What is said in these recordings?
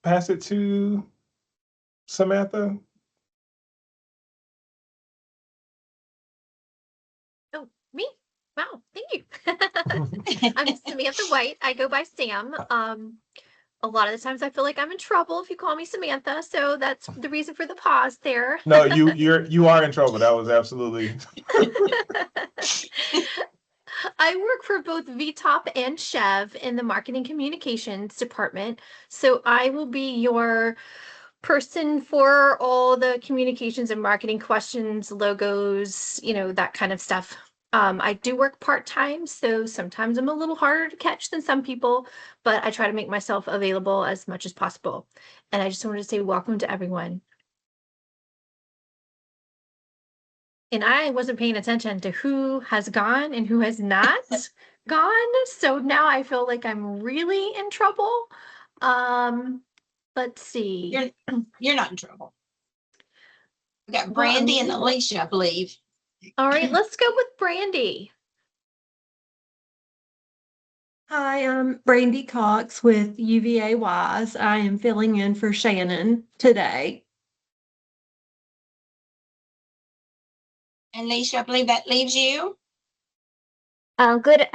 pass it to Samantha. Oh, me? Wow, thank you. I'm Samantha White. I go by Sam. A lot of the times I feel like I'm in trouble if you call me Samantha, so that's the reason for the pause there. No, you are in trouble. That was absolutely. I work for both VTOP and Chev in the marketing communications department. So I will be your person for all the communications and marketing questions, logos, that kind of stuff. I do work part-time, so sometimes I'm a little harder to catch than some people, but I try to make myself available as much as possible. And I just wanted to say welcome to everyone. And I wasn't paying attention to who has gone and who has not gone. So now I feel like I'm really in trouble. Let's see. You're not in trouble. We got Brandy and Alicia, I believe. All right, let's go with Brandy. Hi, I'm Brandy Cox with UVA Wise. I am filling in for Shannon today. And Alicia, I believe that leaves you. Good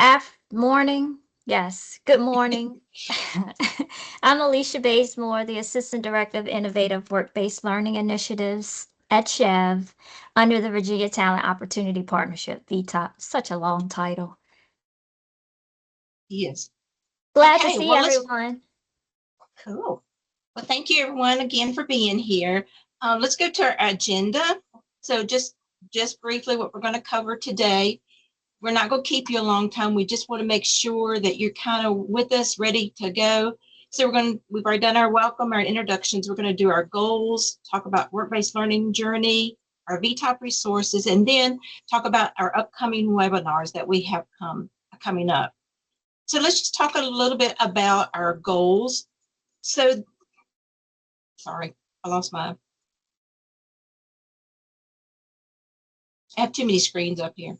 morning. Yes, good morning. I'm Alicia Bazemore, the Assistant Director of Innovative Work-Based Learning Initiatives at Chev under the Virginia Talent Opportunity Partnership, VTOP. Such a long title. Yes. Glad to see everyone. Cool. Well, thank you everyone again for being here. Let's go to our agenda. So just briefly what we're going to cover today. We're not going to keep you a long time. We just want to make sure that you're kind of with us, ready to go. So we've already done our welcome, our introductions. We're going to do our goals, talk about work-based learning journey, our VTOP resources, and then talk about our upcoming webinars that we have coming up. So let's just talk a little bit about our goals. So, sorry, I have too many screens up here.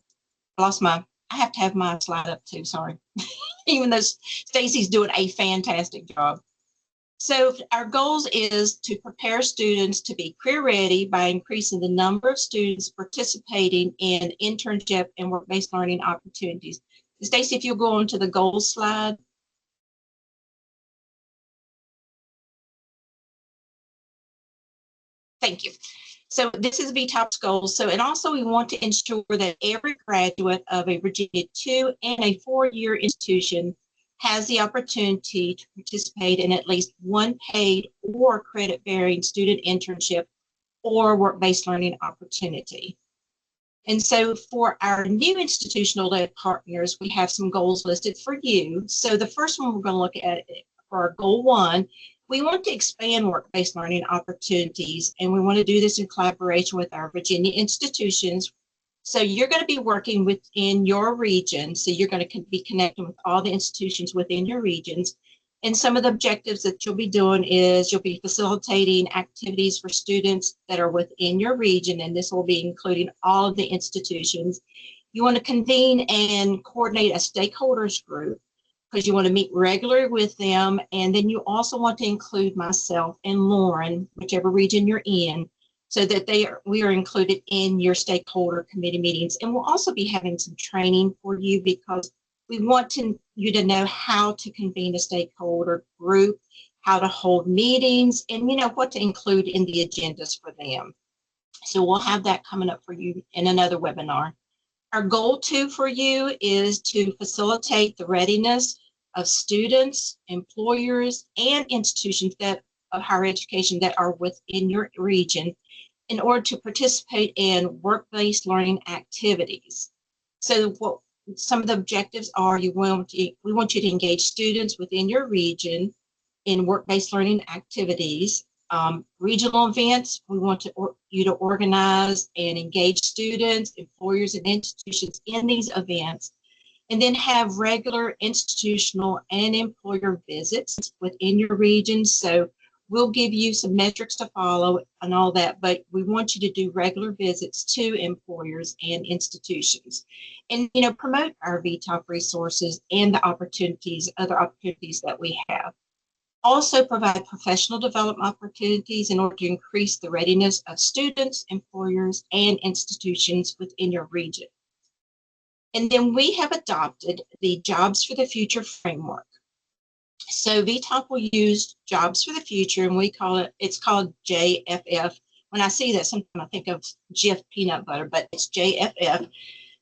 I have to have my slide up too, sorry. Even though Stacy's doing a fantastic job. So our goals is to prepare students to be career ready by increasing the number of students participating in internship and work-based learning opportunities. Stacy, if you'll go on to the goals slide. Thank you. So this is VTOP's goals. So, and also we want to ensure that every graduate of a Virginia 2 and a 4-year institution has the opportunity to participate in at least one paid or credit-bearing student internship or work-based learning opportunity. And so for our new institutional-led partners, we have some goals listed for you. So the first one we're going to look at for our goal 1, we want to expand work-based learning opportunities, and we want to do this in collaboration with our Virginia institutions. So you're going to be working within your region. So you're going to be connecting with all the institutions within your regions. And some of the objectives that you'll be doing is you'll be facilitating activities for students that are within your region, and this will be including all of the institutions. You want to convene and coordinate a stakeholders group because you want to meet regularly with them. And then you also want to include myself and Lauren, whichever region you're in, so that we are included in your stakeholder committee meetings. And we'll also be having some training for you because we want you to know how to convene a stakeholder group, how to hold meetings, and what to include in the agendas for them. So we'll have that coming up for you in another webinar. Our goal 2 for you is to facilitate the readiness of students, employers, and institutions of higher education that are within your region in order to participate in work-based learning activities. So what some of the objectives are, we want you to engage students within your region in work-based learning activities. Regional events, we want you to organize and engage students, employers, and institutions in these events, and then have regular institutional and employer visits within your region. So we'll give you some metrics to follow and all that, but we want you to do regular visits to employers and institutions and, promote our VTOP resources and the other opportunities that we have. Also provide professional development opportunities in order to increase the readiness of students, employers, and institutions within your region. And then we have adopted the Jobs for the Future framework. So VTOP will use Jobs for the Future, and it's called JFF. When I see that, sometimes I think of Jif peanut butter, but it's JFF.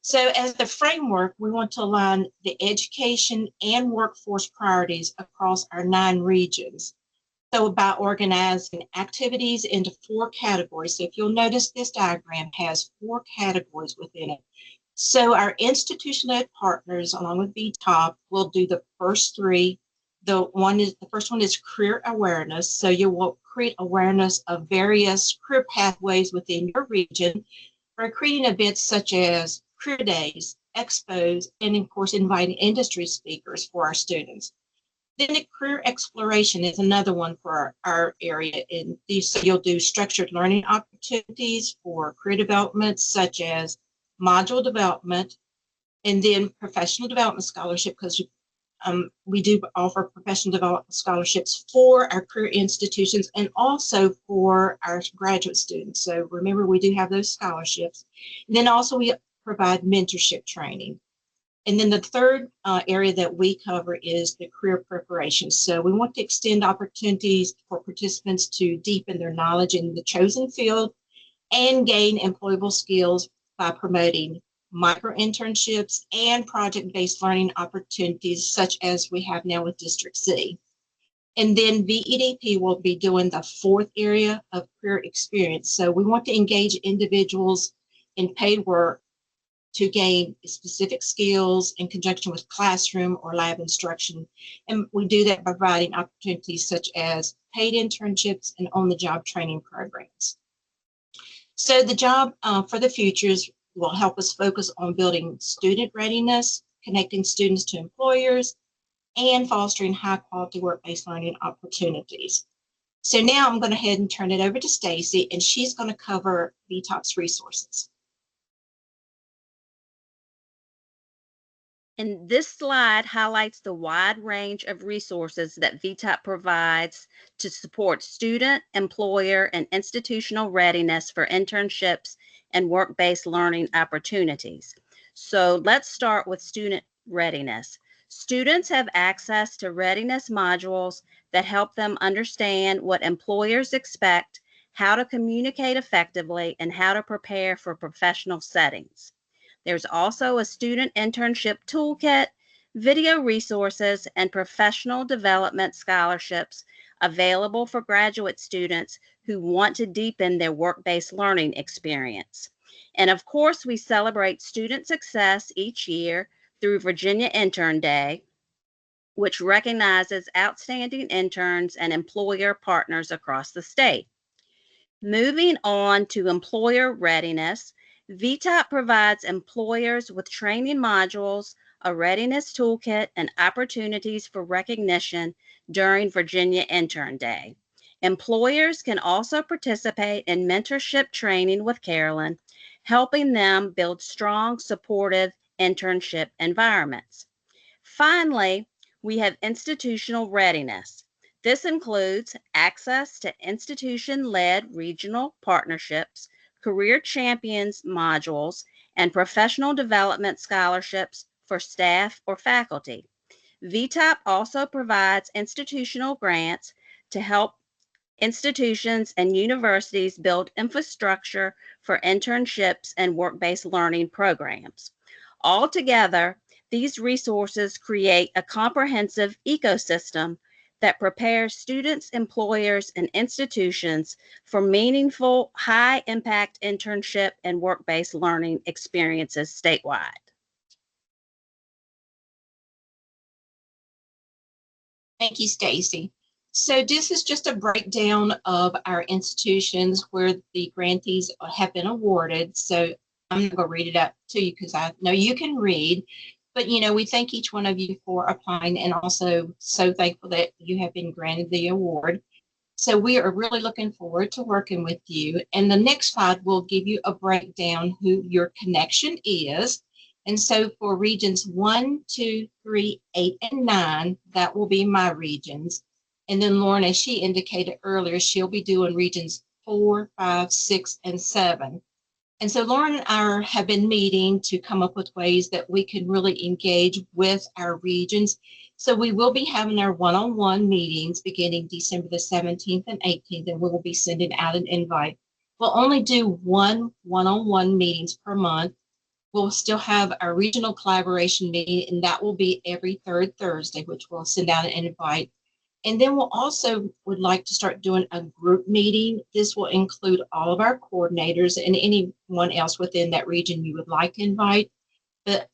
So as the framework, we want to align the education and workforce priorities across our 9 regions. So by organizing activities into 4 categories. So if you'll notice, this diagram has 4 categories within it. So our institution-led partners, along with VTOP, will do the first 3. The first one is career awareness. So you will create awareness of various career pathways within your region by creating events such as career days, expos, and of course, inviting industry speakers for our students. Then the career exploration is another one for our area. And you'll do structured learning opportunities for career development, such as module development, and then professional development scholarship, because we do offer professional development scholarships for our career institutions and also for our graduate students. So remember, we do have those scholarships. And then also we provide mentorship training. And then the third area that we cover is the career preparation. So we want to extend opportunities for participants to deepen their knowledge in the chosen field and gain employable skills by promoting micro internships and project-based learning opportunities, such as we have now with District C. And then VEDP will be doing the 4th area of career experience. So we want to engage individuals in paid work to gain specific skills in conjunction with classroom or lab instruction. And we do that by providing opportunities such as paid internships and on-the-job training programs. So the Job for the Futures will help us focus on building student readiness, connecting students to employers, and fostering high-quality work-based learning opportunities. So now I'm going to head and turn it over to Stacy, and she's going to cover VTOP's resources. And this slide highlights the wide range of resources that VTOP provides to support student, employer, and institutional readiness for internships and work-based learning opportunities. So let's start with student readiness. Students have access to readiness modules that help them understand what employers expect, how to communicate effectively, and how to prepare for professional settings. There's also a student internship toolkit, video resources, and professional development scholarships available for graduate students who want to deepen their work-based learning experience. And of course, we celebrate student success each year through Virginia Intern Day, which recognizes outstanding interns and employer partners across the state. Moving on to employer readiness, VTOP provides employers with training modules, a readiness toolkit, and opportunities for recognition during Virginia Intern Day. Employers can also participate in mentorship training with Carolyn, helping them build strong, supportive internship environments. Finally, we have institutional readiness. This includes access to institution-led regional partnerships, career champions modules, and professional development scholarships for staff or faculty. VTOP also provides institutional grants to help institutions and universities build infrastructure for internships and work-based learning programs. Altogether, these resources create a comprehensive ecosystem that prepares students, employers, and institutions for meaningful, high-impact internship and work-based learning experiences statewide. Thank you, Stacy. So this is just a breakdown of our institutions where the grantees have been awarded. So I'm not going to read it out to you because I know you can read. But, we thank each one of you for applying and also so thankful that you have been granted the award. So we are really looking forward to working with you. And the next slide will give you a breakdown who your connection is. And so for regions 1, 2, 3, 8, and 9, that will be my regions. And then Lauren, as she indicated earlier, she'll be doing regions 4, 5, 6, and 7. And so Lauren and I have been meeting to come up with ways that we can really engage with our regions. So we will be having our one-on-one meetings beginning December the 17th and 18th, and we will be sending out an invite. We'll only do one-on-one meetings per month. We'll still have our regional collaboration meeting, and that will be every third Thursday, which we'll send out an invite. And then we'll also would like to start doing a group meeting. This will include all of our coordinators and anyone else within that region you would like to invite. But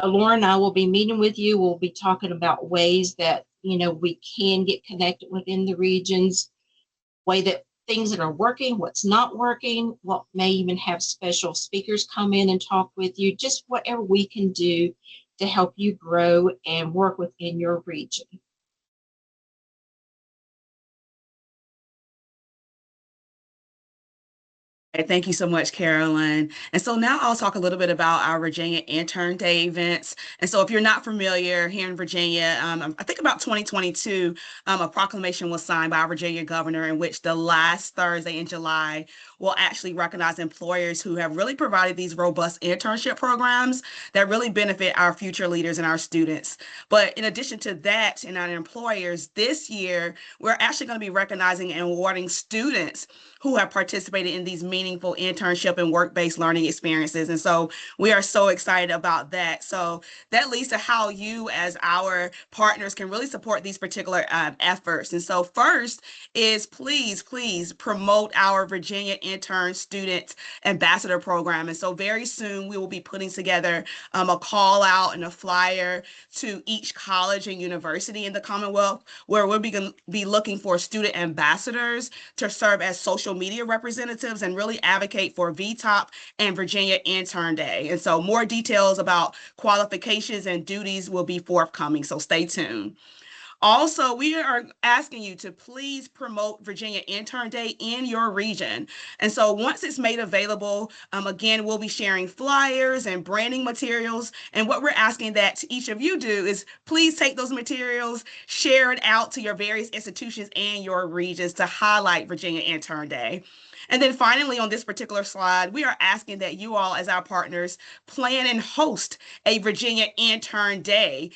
Laura and I will be meeting with you. We'll be talking about ways that, we can get connected within the regions, way that things that are working, what's not working, what may even have special speakers come in and talk with you, just whatever we can do to help you grow and work within your region. Thank you so much, Carolyn. And so now I'll talk a little bit about our Virginia Intern Day events. And so if you're not familiar, here in Virginia, I think about 2022, a proclamation was signed by our Virginia governor in which the last Thursday in July will actually recognize employers who have really provided these robust internship programs that really benefit our future leaders and our students. But in addition to that, and our employers, this year, we're actually going to be recognizing and awarding students who have participated in these meaningful internship and work-based learning experiences. And so we are so excited about that. So that leads to how you as our partners can really support these particular efforts. And so first is please promote our Virginia Intern Student Ambassador Program. And so very soon we will be putting together a call out and a flyer to each college and university in the Commonwealth, where we'll be looking for student ambassadors to serve as social media representatives and really advocate for VTOP and Virginia Intern Day. And so more details about qualifications and duties will be forthcoming, so stay tuned. Also, we are asking you to please promote Virginia Intern Day in your region. And so once it's made available, again, we'll be sharing flyers and branding materials. And what we're asking that each of you do is please take those materials, share it out to your various institutions and your regions to highlight Virginia Intern Day. And then finally, on this particular slide, we are asking that you all, as our partners, plan and host a Virginia Intern Day,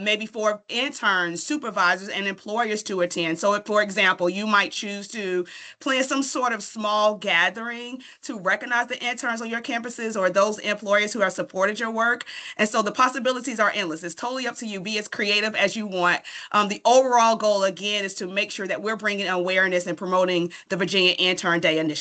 maybe for interns, supervisors, and employers to attend. So if, for example, you might choose to plan some sort of small gathering to recognize the interns on your campuses or those employers who have supported your work. And so the possibilities are endless. It's totally up to you. Be as creative as you want. The overall goal, again, is to make sure that we're bringing awareness and promoting the Virginia Intern Day initiative.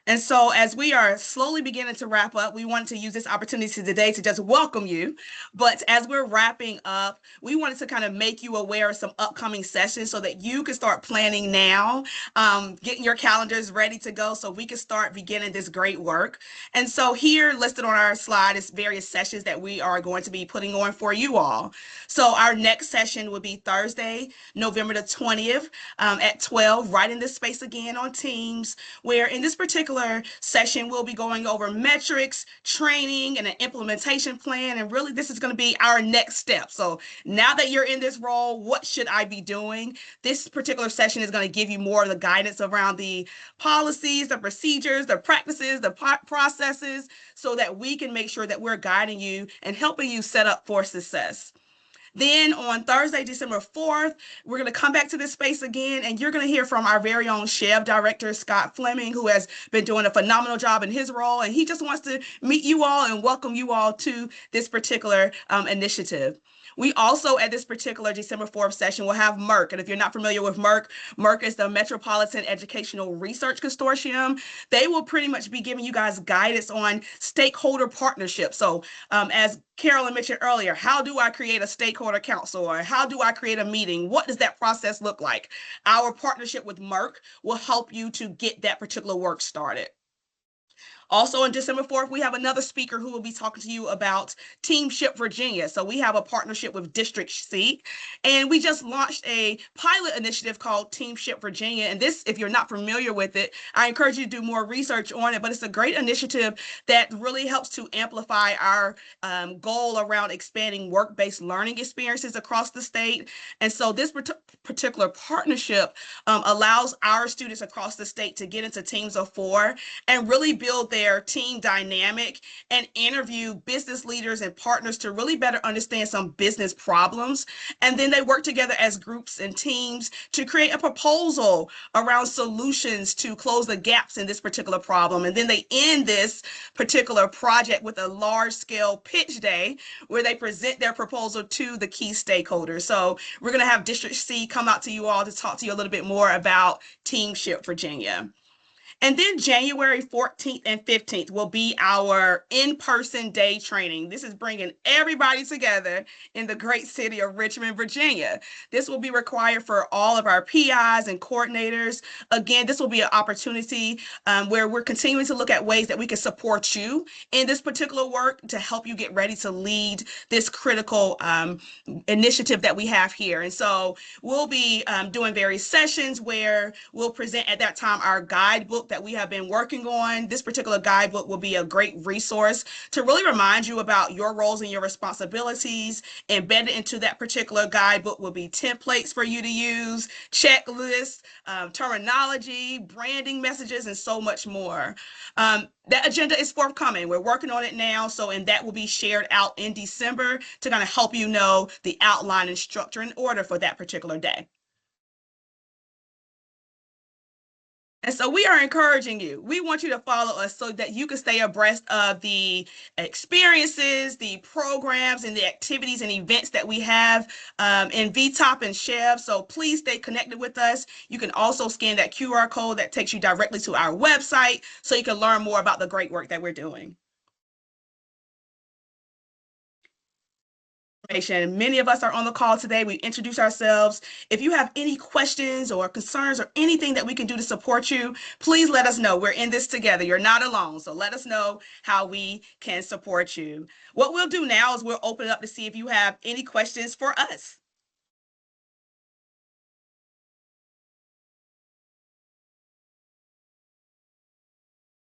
And so as we are slowly beginning to wrap up, we wanted to use this opportunity today to just welcome you. But as we're wrapping up, we wanted to kind of make you aware of some upcoming sessions so that you can start planning now, getting your calendars ready to go so we can start beginning this great work. And so here listed on our slide is various sessions that we are going to be putting on for you all. So our next session will be Thursday, November the 20th at 12, right in this space again on Teams, where in this particular session, we'll be going over metrics, training, and an implementation plan. And really, this is going to be our next step. So now that you're in this role, what should I be doing? This particular session is going to give you more of the guidance around the policies, the procedures, the practices, the processes, so that we can make sure that we're guiding you and helping you set up for success. Then on Thursday, December 4th, we're going to come back to this space again, and you're going to hear from our very own SHEV director, Scott Fleming, who has been doing a phenomenal job in his role, and he just wants to meet you all and welcome you all to this particular initiative. We also, at this particular December 4th session, will have MERC. And if you're not familiar with MERC, MERC is the Metropolitan Educational Research Consortium. They will pretty much be giving you guys guidance on stakeholder partnerships. So as Carolyn mentioned earlier, how do I create a stakeholder council, or how do I create a meeting? What does that process look like? Our partnership with MERC will help you to get that particular work started. Also on December 4th, we have another speaker who will be talking to you about Teamship Virginia. So we have a partnership with District C, and we just launched a pilot initiative called Teamship Virginia. And this, if you're not familiar with it, I encourage you to do more research on it, but it's a great initiative that really helps to amplify our goal around expanding work-based learning experiences across the state. And so this particular partnership allows our students across the state to get into teams of 4 and really build their team dynamic and interview business leaders and partners to really better understand some business problems. And then they work together as groups and teams to create a proposal around solutions to close the gaps in this particular problem. And then they end this particular project with a large-scale pitch day where they present their proposal to the key stakeholders. So we're going to have District C come out to you all to talk to you a little bit more about Teamship Virginia. And then January 14th and 15th will be our in-person day training. This is bringing everybody together in the great city of Richmond, Virginia. This will be required for all of our PIs and coordinators. Again, this will be an opportunity where we're continuing to look at ways that we can support you in this particular work to help you get ready to lead this critical initiative that we have here. And so we'll be doing various sessions where we'll present at that time our guidebook that we have been working on. This particular guidebook will be a great resource to really remind you about your roles and your responsibilities. Embedded into that particular guidebook will be templates for you to use, checklists, terminology, branding messages, and so much more. That agenda is forthcoming. We're working on it now. And that will be shared out in December to kind of help you know the outline and structure and order for that particular day. And so we are encouraging you. We want you to follow us so that you can stay abreast of the experiences, the programs, and the activities and events that we have in VTOP and SHEV. So please stay connected with us. You can also scan that QR code that takes you directly to our website so you can learn more about the great work that we're doing. Many of us are on the call today. We introduce ourselves. If you have any questions or concerns or anything that we can do to support you, please let us know. We're in this together. You're not alone. So let us know how we can support you. What we'll do now is we'll open it up to see if you have any questions for us.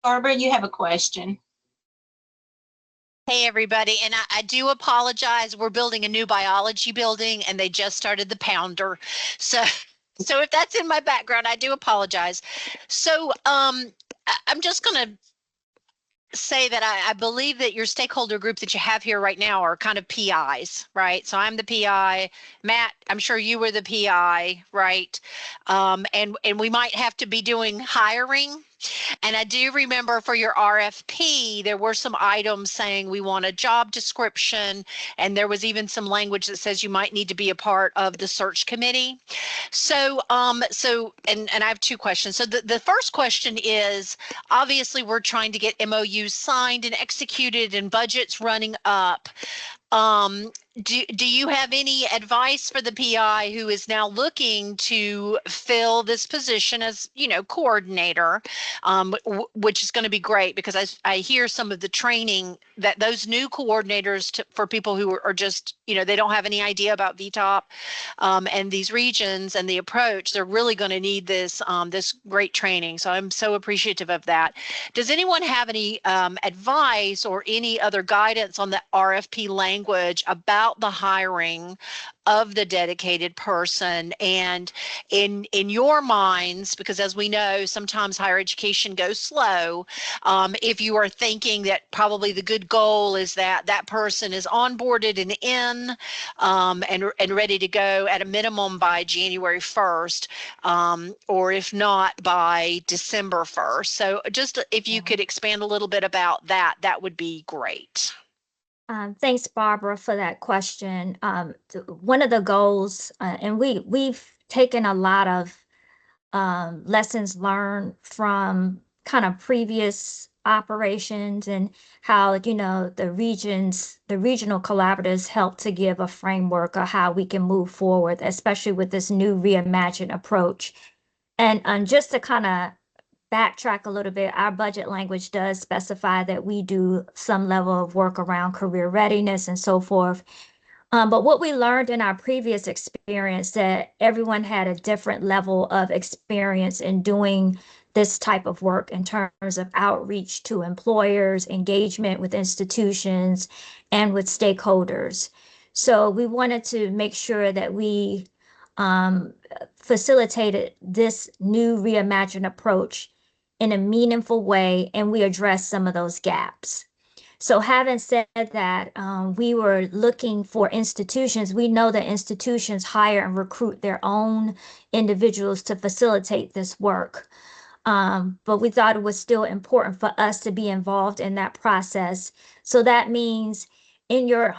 Barbara, you have a question. Hey, everybody. And I do apologize. We're building a new biology building and they just started the pounder. So if that's in my background, I do apologize. So I'm just going to say that I believe that your stakeholder group that you have here right now are kind of PIs, right? So I'm the PI. Matt, I'm sure you were the PI, right? And we might have to be doing hiring. And I do remember for your RFP, there were some items saying we want a job description, and there was even some language that says you might need to be a part of the search committee. So, and I have two questions. So the first question is, obviously we're trying to get MOUs signed and executed and budgets running up. Do you have any advice for the PI who is now looking to fill this position as, coordinator, which is going to be great because I hear some of the training that those new coordinators for people who are just, they don't have any idea about VTOP and these regions and the approach, they're really going to need this, this great training. So I'm so appreciative of that. Does anyone have any advice or any other guidance on the RFP language about the hiring of the dedicated person? And in your minds, because as we know, sometimes higher education goes slow, if you are thinking that probably the good goal is that that person is onboarded and in and ready to go at a minimum by January 1st, or if not by December 1st. So just if you could expand a little bit about that, that would be great. Thanks, Barbara, for that question. One of the goals, and we've taken a lot of lessons learned from kind of previous operations and how, the regional collaboratives help to give a framework of how we can move forward, especially with this new reimagined approach. And just to kind of backtrack a little bit, our budget language does specify that we do some level of work around career readiness and so forth. But what we learned in our previous experience that everyone had a different level of experience in doing this type of work in terms of outreach to employers, engagement with institutions, and with stakeholders. So we wanted to make sure that we facilitated this new reimagined approach in a meaningful way, and we addressed some of those gaps. So having said that, we were looking for institutions. We know that institutions hire and recruit their own individuals to facilitate this work. But we thought it was still important for us to be involved in that process. So that means in your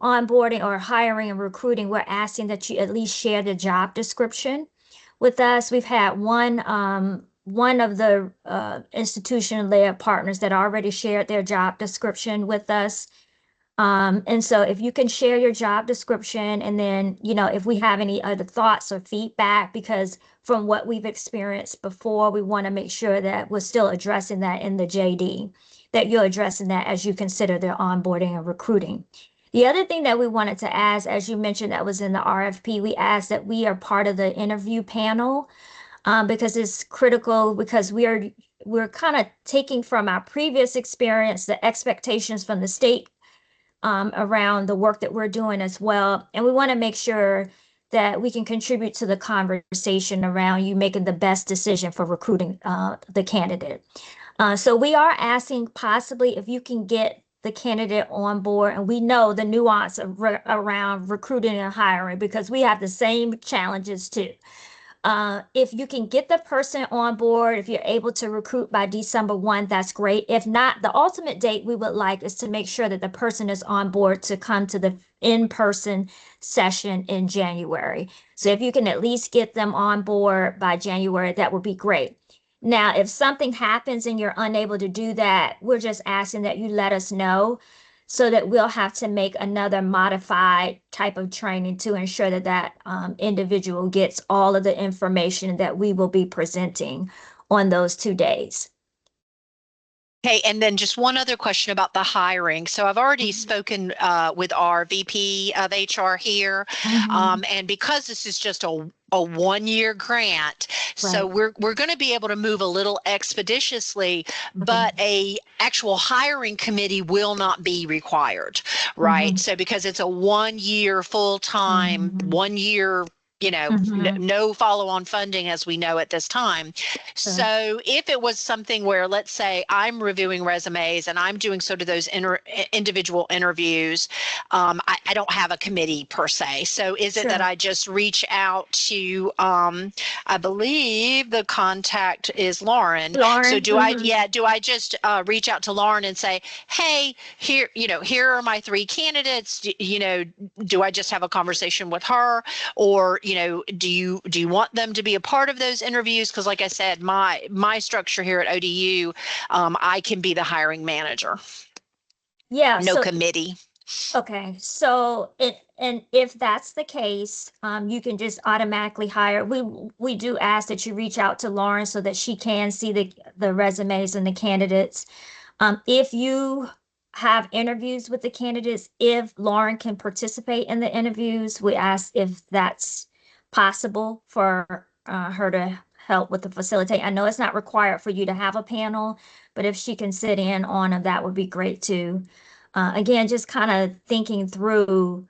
onboarding or hiring and recruiting, we're asking that you at least share the job description with us. We've had one of the institution-led partners that already shared their job description with us. And so if you can share your job description, and then, if we have any other thoughts or feedback, because from what we've experienced before, we want to make sure that we're still addressing that in the JD, that you're addressing that as you consider their onboarding and recruiting. The other thing that we wanted to ask, as you mentioned, that was in the RFP, we asked that we are part of the interview panel, because it's critical, because we're kind of taking from our previous experience, the expectations from the state around the work that we're doing as well. And we want to make sure that we can contribute to the conversation around you making the best decision for recruiting the candidate. So we are asking possibly if you can get the candidate on board, and we know the nuance around recruiting and hiring because we have the same challenges too. If you can get the person on board, if you're able to recruit by December 1, that's great. If not, the ultimate date we would like is to make sure that the person is on board to come to the in-person session in January. So if you can at least get them on board by January, that would be great. Now, if something happens and you're unable to do that, we're just asking that you let us know, so that we'll have to make another modified type of training to ensure that that individual gets all of the information that we will be presenting on those 2 days. Okay, and then just one other question about the hiring. So I've already spoken with our VP of HR here, and because this is just a 1-year grant, so we're going to be able to move a little expeditiously, but a actual hiring committee will not be required, right? So because it's a 1-year full-time, 1 year, no follow-on funding as we know at this time. So if it was something where, let's say I'm reviewing resumes and I'm doing sort of those individual interviews, I don't have a committee per se. So is it that I just reach out to, I believe the contact is Lauren. So do I just reach out to Lauren and say, hey, here are my 3 candidates, do I just have a conversation with her, or, do you want them to be a part of those interviews? Because like I said, my structure here at ODU, I can be the hiring manager. Yeah. No committee. Okay. So and if that's the case, you can just automatically hire. We do ask that you reach out to Lauren so that she can see the resumes and the candidates. If you have interviews with the candidates, if Lauren can participate in the interviews, we ask if that's possible for her to help with the facilitate. I know it's not required for you to have a panel, but if she can sit in on them, that would be great too. Again, just kind of thinking through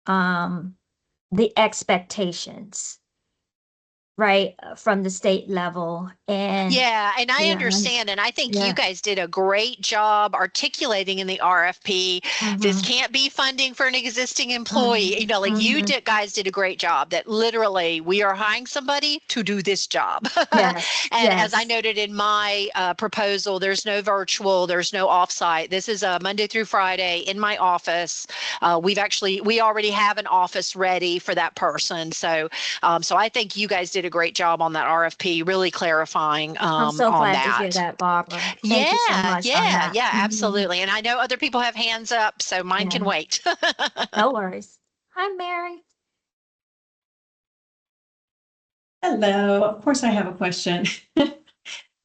the expectations, right, from the state level. And and I understand, and I think you guys did a great job articulating in the RFP, this can't be funding for an existing employee. You guys did a great job, that literally we are hiring somebody to do this job. As I noted in my proposal, there's no virtual, there's no offsite. This is a Monday through Friday in my office. We already have an office ready for that person. So I think you guys did a great job on that RFP, really clarifying I'm so glad that. to hear that, Barbara. Thank you so much on that. Absolutely. And I know other people have hands up, so mine can wait. No worries. Hi, Mary. Hello. Of course, I have a question.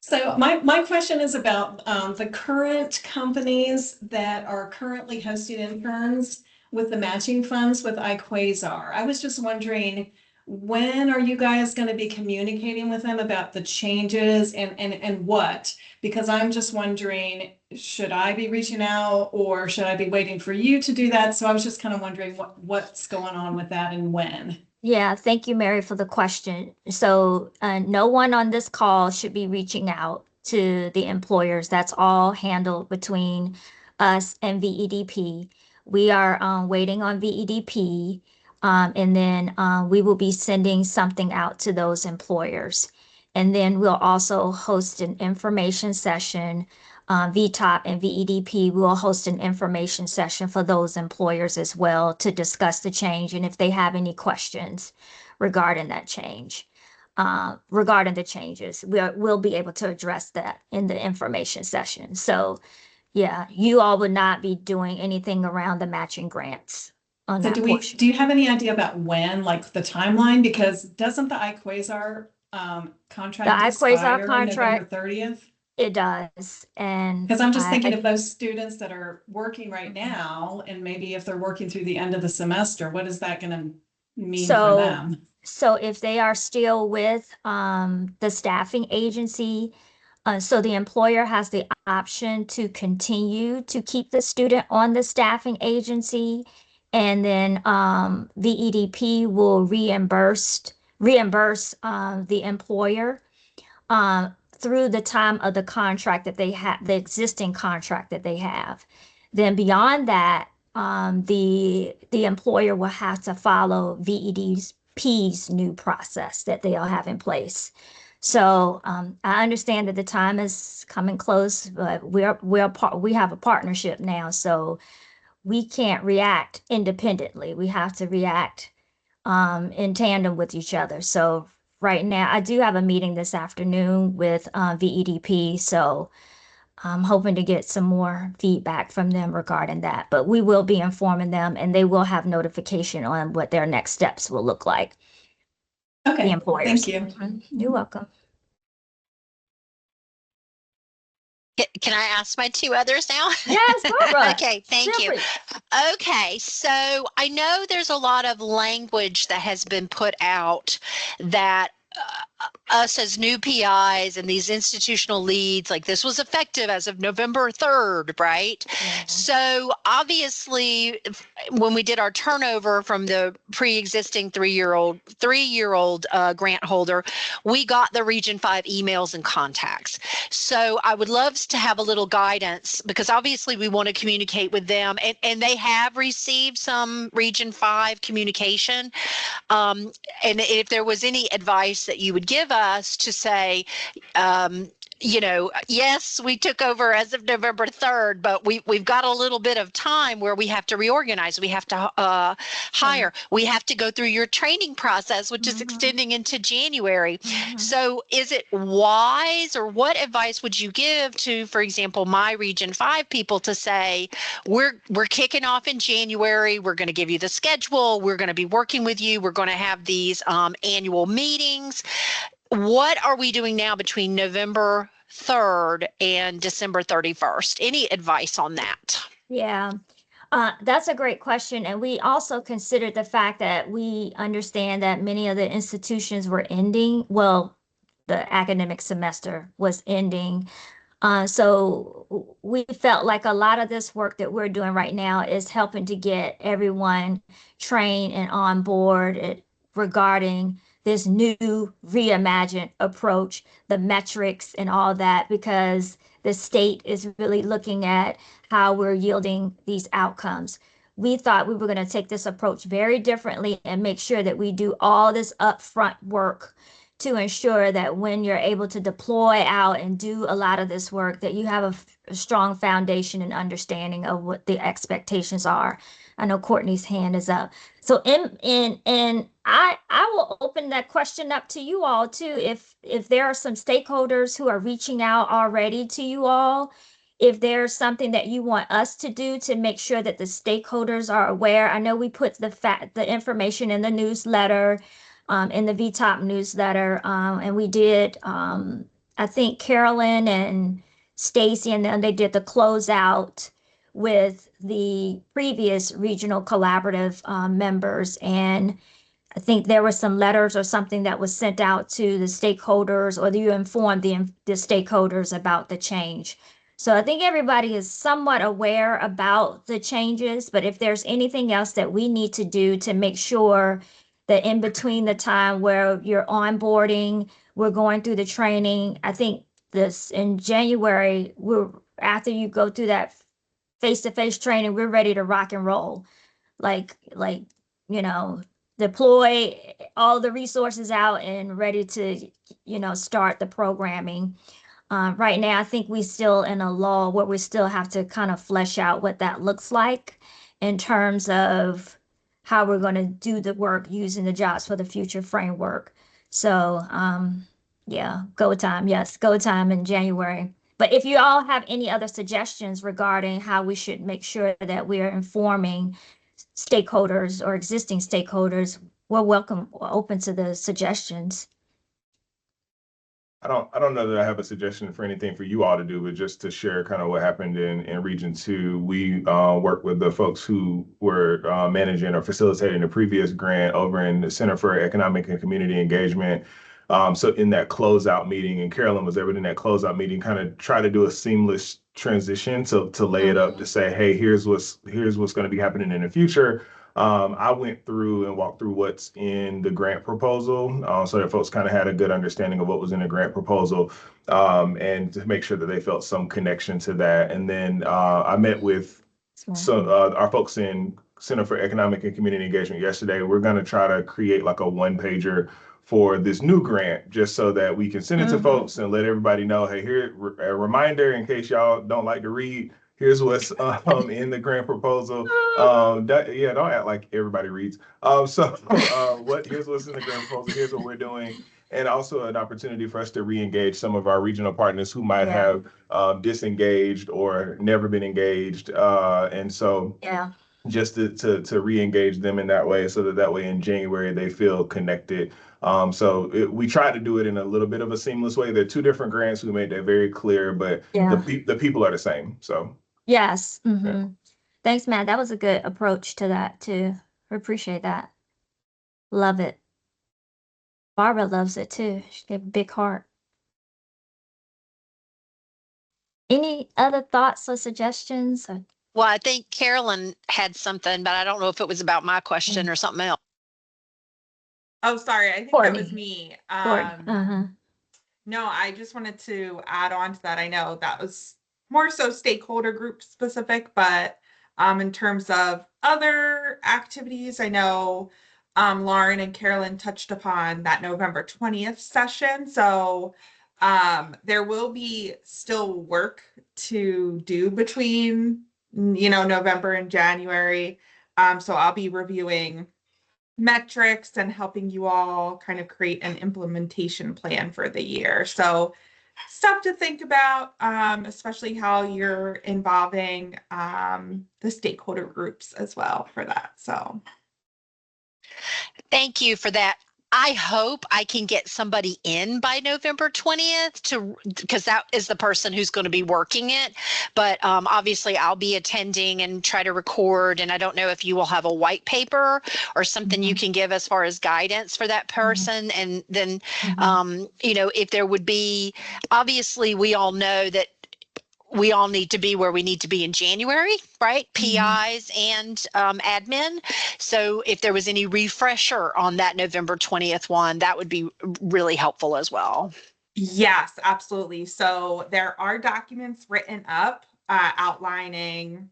So my question is about the current companies that are currently hosting interns with the matching funds with iQuasar. I was just wondering, when are you guys going to be communicating with them about the changes and what? Because I'm just wondering, should I be reaching out or should I be waiting for you to do that? So I was just kind of wondering what's going on with that and when. Yeah, thank you, Mary, for the question. So, no one on this call should be reaching out to the employers. That's all handled between us and VEDP. We are waiting on VEDP, and then we will be sending something out to those employers. And then we'll also host an information session. VTOP and VEDP will host an information session for those employers as well to discuss the change and if they have any questions regarding that change. Regarding the changes, we'll be able to address that in the information session. So yeah, you all would not be doing anything around the matching grants on So that do portion. you have any idea about when, like the timeline? Because doesn't the iQuasar contract The iQuasar expire November contract, 30th? it does. And Because I'm just thinking I of those students that are working right now, and maybe if they're working through the end of the semester, what is that going to mean for So, them? so if they are still with the staffing agency, so the employer has the option to continue to keep the student on the staffing agency, and then VEDP will reimburse the employer through the time of the contract that they have, the existing contract that they have. Then beyond that, the employer will have to follow VEDP's new process that they'll have in place. So I understand that the time is coming close, but we have a partnership now, so we can't react independently. We have to react in tandem with each other. So right now, I do have a meeting this afternoon with VEDP, so I'm hoping to get some more feedback from them regarding that. But we will be informing them, and they will have notification on what their next steps will look like. The Okay, employers. thank you. You're welcome. Can I ask my two others now? Yes, Barbara. Okay, thank Feel you. free. Okay, so I know there's a lot of language that has been put out that us as new PIs and these institutional leads, like this was effective as of November 3rd, right? Yeah. So obviously, when we did our turnover from the pre-existing three-year-old grant holder, we got the Region 5 emails and contacts. So I would love to have a little guidance because obviously we want to communicate with them, and they have received some Region 5 communication. And if there was any advice that you would give us to say, yes, we took over as of November 3rd, but we've got a little bit of time where we have to reorganize. We have to hire. We have to go through your training process, which is extending into January. So is it wise, or what advice would you give to, for example, my Region 5 people to say, we're kicking off in January. We're going to give you the schedule. We're going to be working with you. We're going to have these annual meetings. What are we doing now between November 3rd and December 31st? Any advice on that? Yeah, that's a great question. And we also considered the fact that we understand that many of the institutions were ending. Well, the academic semester was ending. So we felt like a lot of this work that we're doing right now is helping to get everyone trained and on board regarding this new reimagined approach, the metrics and all that, because the state is really looking at how we're yielding these outcomes. We thought we were going to take this approach very differently and make sure that we do all this upfront work to ensure that when you're able to deploy out and do a lot of this work, that you have a strong foundation and understanding of what the expectations are. I know Courtney's hand is up. So I will open that question up to you all too. If there are some stakeholders who are reaching out already to you all, if there's something that you want us to do to make sure that the stakeholders are aware. I know we put the information in the newsletter, in the VTOP newsletter, and we did I think Carolyn and Stacy and then they did the closeout with the previous regional collaborative members. And I think there were some letters or something that was sent out to the stakeholders, or you informed the stakeholders about the change. So I think everybody is somewhat aware about the changes, but if there's anything else that we need to do to make sure that in between the time where you're onboarding, we're going through the training, I think this in January, after you go through that face-to-face training, we're ready to rock and roll. Like, you know, deploy all the resources out and ready to, start the programming. Right now, I think we still in a lull where we still have to kind of flesh out what that looks like in terms of how we're going to do the work using the Jobs for the Future framework. So, yeah, go time. Yes, go time in January. But if you all have any other suggestions regarding how we should make sure that we are informing stakeholders or existing stakeholders, we're open to the suggestions. I don't know that I have a suggestion for anything for you all to do, but just to share kind of what happened in Region 2. We worked with the folks who were managing or facilitating the previous grant over in the Center for Economic and Community Engagement. So in that closeout meeting, and Carolyn was able in that closeout meeting kind of try to do a seamless transition to lay it up to say, hey, here's what's going to be happening in the future. I went through and walked through what's in the grant proposal, so that folks kind of had a good understanding of what was in the grant proposal, and to make sure that they felt some connection to that. And then I met with our folks in Center for Economic and Community Engagement yesterday. We're going to try to create like a one-pager for this new grant, just so that we can send it to folks and let everybody know, hey, here, a reminder in case y'all don't like to read. Here's what's in the grant proposal. Don't act like everybody reads. Here's what's in the grant proposal. Here's what we're doing. And also an opportunity for us to re-engage some of our regional partners who might have disengaged or never been engaged. And so just to re-engage them in that way, so that way in January they feel connected. We tried to do it in a little bit of a seamless way. They're two different grants. We made that very clear, but the people are the same. So. Yes. Mm-hmm. Thanks, Matt. That was a good approach to that too. We appreciate that. Love it. Barbara loves it too. She gave a big heart. Any other thoughts or suggestions? Well, I think Carolyn had something, but I don't know if it was about my question or something else. Oh, sorry. I think Courtney. that was me. No, I just wanted to add on to that. I know that was more so stakeholder group specific, but in terms of other activities, I know Lauren and Carolyn touched upon that November 20th session. So there will be still work to do between, November and January. So I'll be reviewing metrics and helping you all kind of create an implementation plan for the year. So stuff to think about, especially how you're involving the stakeholder groups as well for that. So thank you for that. I hope I can get somebody in by November 20th because that is the person who's going to be working it. But obviously I'll be attending and try to record. And I don't know if you will have a white paper or something you can give as far as guidance for that person. And then, if there would be, obviously we all know that we all need to be where we need to be in January, right? PIs and admin. So if there was any refresher on that November 20th one, that would be really helpful as well. Yes, absolutely. So there are documents written up outlining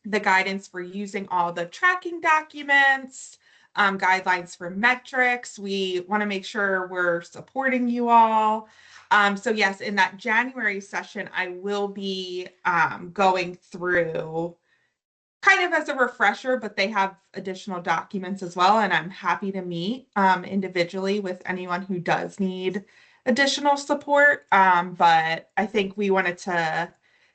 the guidance for using all the tracking documents, guidelines for metrics. We want to make sure we're supporting you all. So yes, in that January session, I will be going through kind of as a refresher, but they have additional documents as well. And I'm happy to meet individually with anyone who does need additional support. But I think we wanted to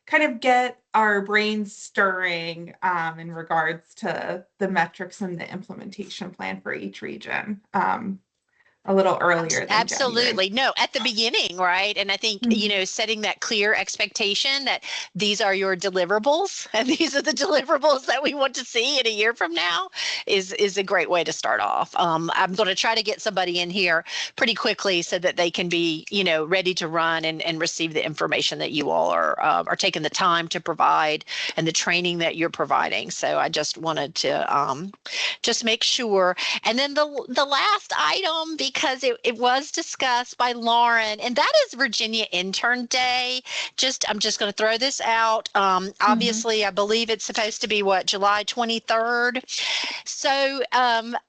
kind of get our brains stirring in regards to the metrics and the implementation plan for each region a little earlier than January. Absolutely. No, at the beginning, right? And I think, setting that clear expectation that these are your deliverables and these are the deliverables that we want to see in a year from now is a great way to start off. I'm going to try to get somebody in here pretty quickly so that they can be, ready to run and receive the information that you all are taking the time to provide and the training that you're providing. So I just wanted to just make sure. And then the last item, because it was discussed by Lauren, and that is Virginia Intern Day. I'm just going to throw this out. Obviously, I believe it's supposed to be July 23rd. So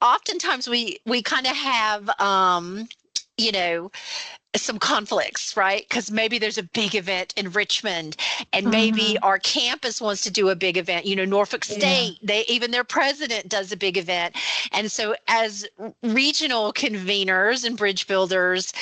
oftentimes we kind of have, some conflicts, right? Because maybe there's a big event in Richmond and maybe our campus wants to do a big event. Norfolk State, even their president does a big event. And so as regional conveners and bridge builders,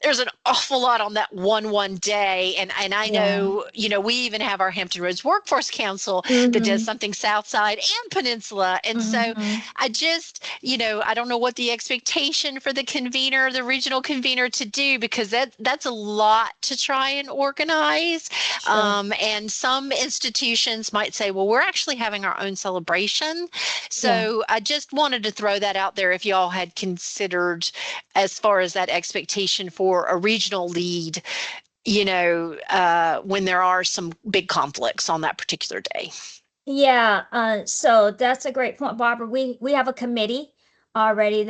there's an awful lot on that one day. And I know, we even have our Hampton Roads Workforce Council that does something Southside and Peninsula. And so I just, I don't know what the expectation for the regional convener to do, because that's a lot to try and organize. Sure. And some institutions might say, well, we're actually having our own celebration. So I just wanted to throw that out there if y'all had considered as far as that expectation for a regional lead, when there are some big conflicts on that particular day. Yeah, so that's a great point, Barbara. We have a committee already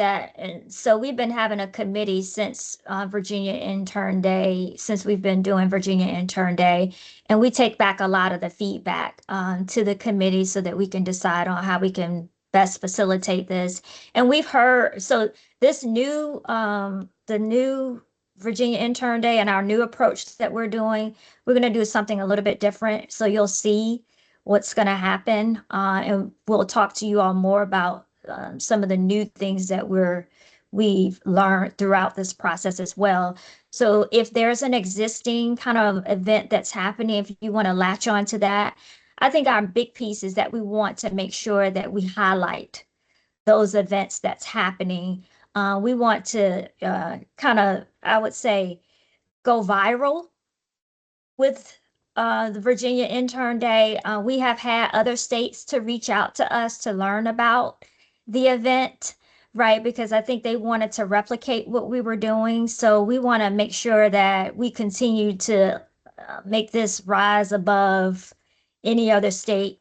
so we've been having a committee since Virginia Intern Day, since we've been doing Virginia Intern Day, and we take back a lot of the feedback to the committee so that we can decide on how we can best facilitate this. And we've heard, so this the new Virginia Intern Day and our new approach that we're doing, we're going to do something a little bit different. So you'll see what's going to happen. And we'll talk to you all more about some of the new things that we've learned throughout this process as well. So if there's an existing kind of event that's happening, if you want to latch on to that, I think our big piece is that we want to make sure that we highlight those events that's happening. We want to kind of, I would say, go viral with the Virginia Intern Day. We have had other states to reach out to us to learn about the event, right? Because I think they wanted to replicate what we were doing. So we want to make sure that we continue to make this rise above any other state.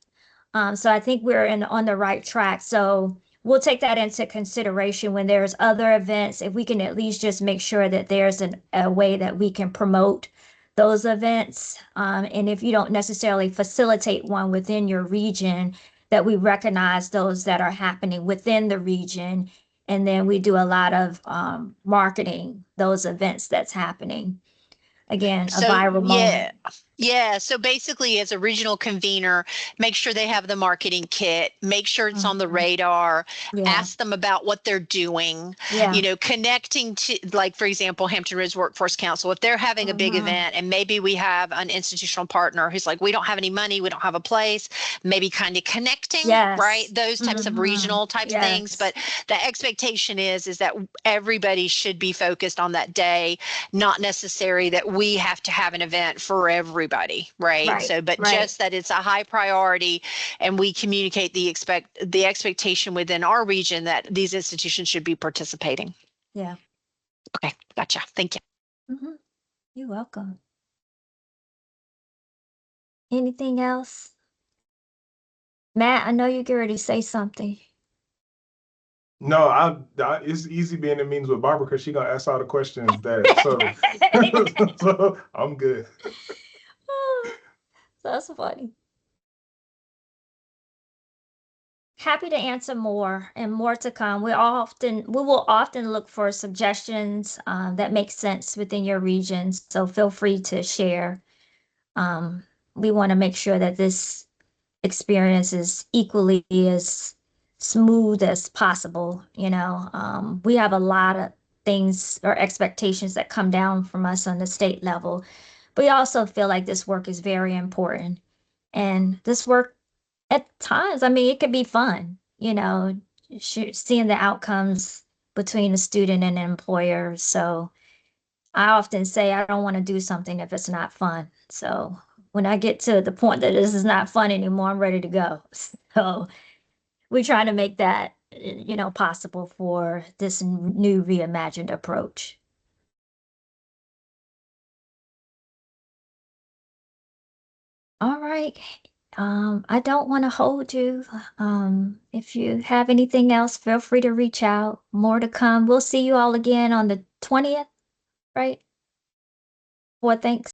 So I think we're on the right track. So we'll take that into consideration when there's other events, if we can at least just make sure that there's a way that we can promote those events. And if you don't necessarily facilitate one within your region, that we recognize those that are happening within the region. And then we do a lot of marketing those events that's happening. Again, a viral moment. Yeah. So basically, as a regional convener, make sure they have the marketing kit, make sure it's on the radar, ask them about what they're doing, connecting to, like, for example, Hampton Roads Workforce Council, if they're having a big event and maybe we have an institutional partner who's like, we don't have any money, we don't have a place, maybe kind of connecting, right? Those types of regional types of things. But the expectation is that everybody should be focused on that day, not necessary that we have to have an event for everybody, right? So, but just that it's a high priority, and we communicate the expectation within our region that these institutions should be participating. Yeah. Okay, gotcha. Thank you. You're welcome. Anything else? Matt, I know you can already say something. No, it's easy being in meetings with Barbara because she's gonna ask all the questions that so I'm good. That's funny. Happy to answer more and more to come. We will often look for suggestions that make sense within your regions. So feel free to share. We want to make sure that this experience is equally as smooth as possible. We have a lot of things or expectations that come down from us on the state level. But we also feel like this work is very important. And this work, at times, it could be fun, seeing the outcomes between the student and the employer. So I often say I don't want to do something if it's not fun. So when I get to the point that this is not fun anymore, I'm ready to go. So we try to make that, possible for this new reimagined approach. All right. I don't want to hold you. If you have anything else, feel free to reach out. More to come. We'll see you all again on the 20th, right? Well, thanks.